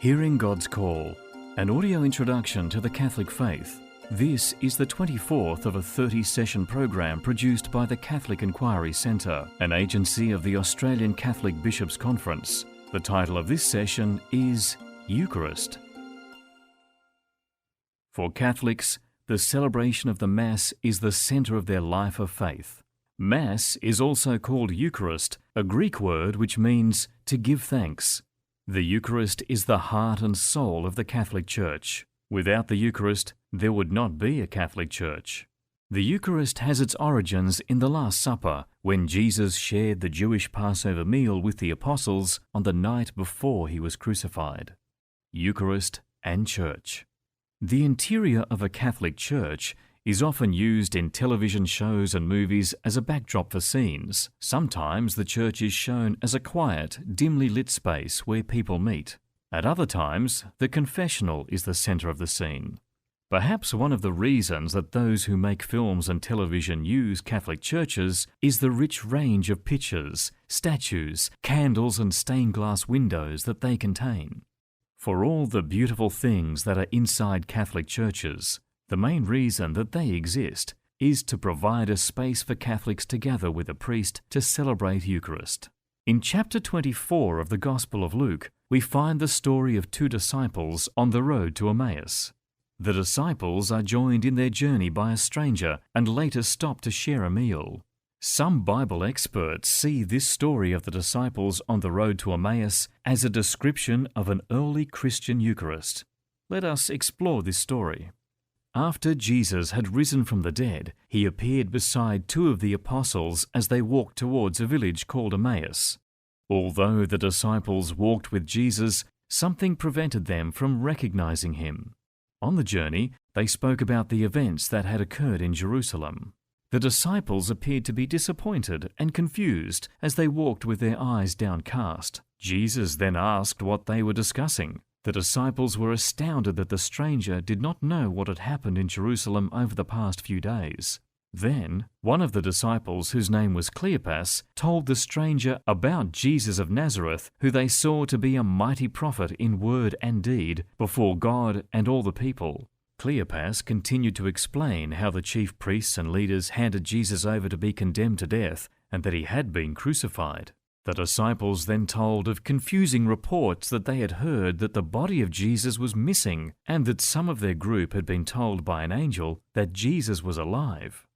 Hearing God's Call, an audio introduction to the Catholic faith. This is the 24th of a 30-session program produced by the Catholic Inquiry Centre, an agency of the Australian Catholic Bishops' Conference. The title of this session is Eucharist. For Catholics, the celebration of the Mass is the centre of their life of faith. Mass is also called Eucharist, a Greek word which means to give thanks. The Eucharist is the heart and soul of the Catholic Church. Without the Eucharist, there would not be a Catholic Church. The Eucharist has its origins in the Last Supper, when Jesus shared the Jewish Passover meal with the apostles on the night before he was crucified. Eucharist and Church. The interior of a Catholic church is often used in television shows and movies as a backdrop for scenes. Sometimes the church is shown as a quiet, dimly lit space where people meet. At other times, the confessional is the centre of the scene. Perhaps one of the reasons that those who make films and television use Catholic churches is the rich range of pictures, statues, candles and stained glass windows that they contain. For all the beautiful things that are inside Catholic churches, the main reason that they exist is to provide a space for Catholics to gather with a priest to celebrate Eucharist. In chapter 24 of the Gospel of Luke, we find the story of two disciples on the road to Emmaus. The disciples are joined in their journey by a stranger and later stop to share a meal. Some Bible experts see this story of the disciples on the road to Emmaus as a description of an early Christian Eucharist. Let us explore this story. After Jesus had risen from the dead, he appeared beside two of the apostles as they walked towards a village called Emmaus. Although the disciples walked with Jesus, something prevented them from recognizing him. On the journey, they spoke about the events that had occurred in Jerusalem. The disciples appeared to be disappointed and confused as they walked with their eyes downcast. Jesus then asked what they were discussing. The disciples were astounded that the stranger did not know what had happened in Jerusalem over the past few days. Then, one of the disciples, whose name was Cleopas, told the stranger about Jesus of Nazareth, who they saw to be a mighty prophet in word and deed before God and all the people. Cleopas continued to explain how the chief priests and leaders handed Jesus over to be condemned to death and that he had been crucified. The disciples then told of confusing reports that they had heard that the body of Jesus was missing and that some of their group had been told by an angel that Jesus was alive.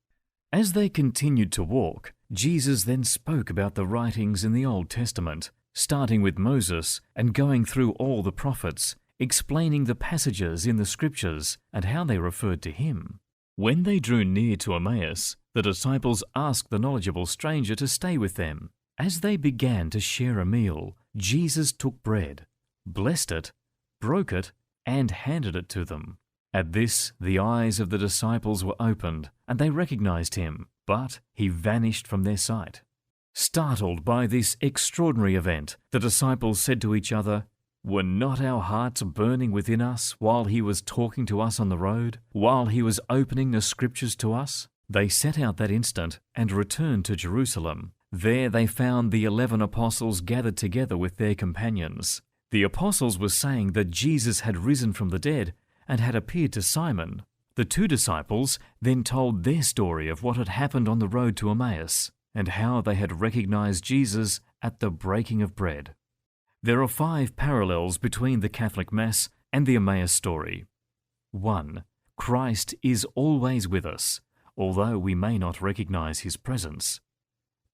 As they continued to walk, Jesus then spoke about the writings in the Old Testament, starting with Moses and going through all the prophets, explaining the passages in the Scriptures and how they referred to him. When they drew near to Emmaus, the disciples asked the knowledgeable stranger to stay with them. As they began to share a meal, Jesus took bread, blessed it, broke it, and handed it to them. At this, the eyes of the disciples were opened, and they recognized him, but he vanished from their sight. Startled by this extraordinary event, the disciples said to each other, "Were not our hearts burning within us while he was talking to us on the road, while he was opening the Scriptures to us?" They set out that instant and returned to Jerusalem. There they found the 11 apostles gathered together with their companions. The apostles were saying that Jesus had risen from the dead and had appeared to Simon. The two disciples then told their story of what had happened on the road to Emmaus and how they had recognized Jesus at the breaking of bread. There are 5 parallels between the Catholic Mass and the Emmaus story. 1. Christ is always with us, although we may not recognize his presence.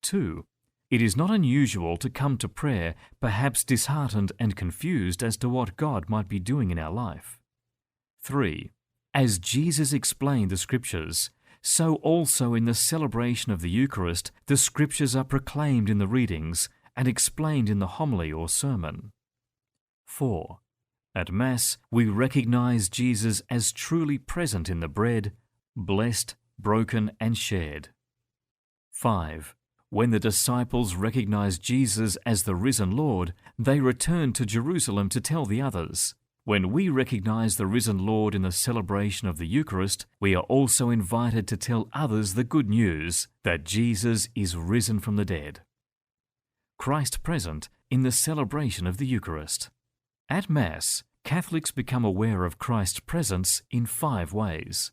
2. It is not unusual to come to prayer, perhaps disheartened and confused as to what God might be doing in our life. 3. As Jesus explained the Scriptures, so also in the celebration of the Eucharist, the Scriptures are proclaimed in the readings and explained in the homily or sermon. 4. At Mass, we recognize Jesus as truly present in the bread, blessed, broken, and shared. 5. When the disciples recognized Jesus as the risen Lord, they returned to Jerusalem to tell the others. When we recognize the risen Lord in the celebration of the Eucharist, we are also invited to tell others the good news that Jesus is risen from the dead. Christ present in the celebration of the Eucharist. At Mass, Catholics become aware of Christ's presence in 5 ways.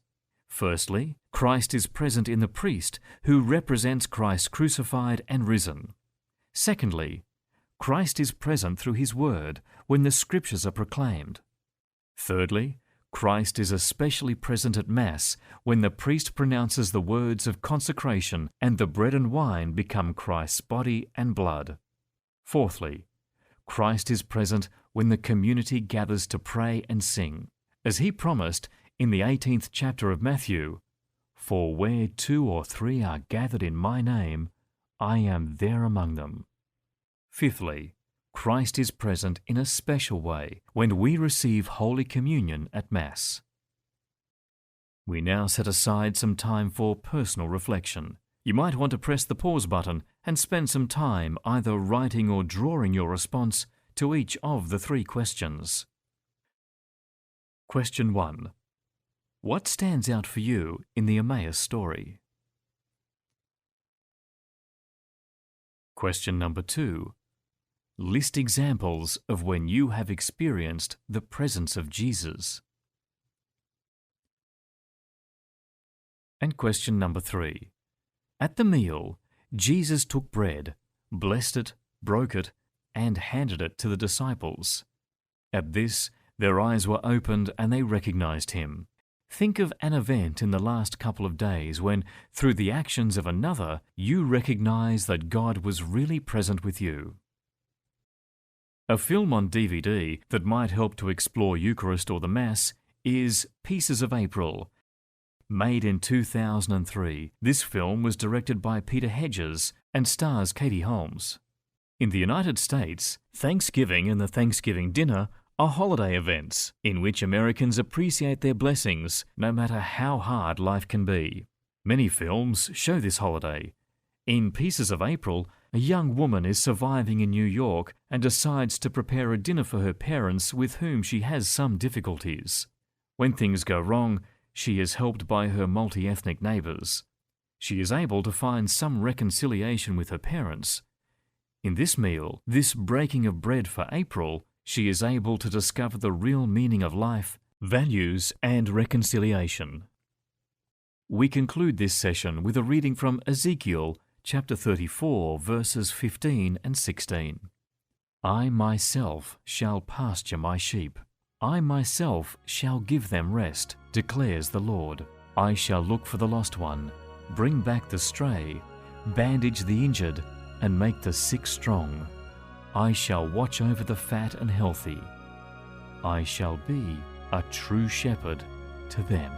Firstly, Christ is present in the priest who represents Christ crucified and risen. Secondly, Christ is present through his word when the scriptures are proclaimed. Thirdly, Christ is especially present at Mass when the priest pronounces the words of consecration and the bread and wine become Christ's body and blood. Fourthly, Christ is present when the community gathers to pray and sing, as he promised in the 18th chapter of Matthew, "For where 2 or 3 are gathered in my name, I am there among them." Fifthly, Christ is present in a special way when we receive Holy Communion at Mass. We now set aside some time for personal reflection. You might want to press the pause button and spend some time either writing or drawing your response to each of the 3 questions. Question 1. What stands out for you in the Emmaus story? Question number 2. List examples of when you have experienced the presence of Jesus. And question number 3. At the meal, Jesus took bread, blessed it, broke it, and handed it to the disciples. At this, their eyes were opened and they recognized him. Think of an event in the last couple of days when, through the actions of another, you recognize that God was really present with you. A film on DVD that might help to explore Eucharist or the Mass is Pieces of April. Made in 2003, this film was directed by Peter Hedges and stars Katie Holmes. In the United States, Thanksgiving and the Thanksgiving dinner are holiday events in which Americans appreciate their blessings no matter how hard life can be. Many films show this holiday. In Pieces of April, a young woman is surviving in New York and decides to prepare a dinner for her parents with whom she has some difficulties. When things go wrong, she is helped by her multi-ethnic neighbors. She is able to find some reconciliation with her parents. In this meal, this breaking of bread for April, she is able to discover the real meaning of life, values, and reconciliation. We conclude this session with a reading from Ezekiel chapter 34, verses 15 and 16. I myself shall pasture my sheep. I myself shall give them rest, declares the Lord. I shall look for the lost one, bring back the stray, bandage the injured, and make the sick strong. I shall watch over the fat and healthy. I shall be a true shepherd to them.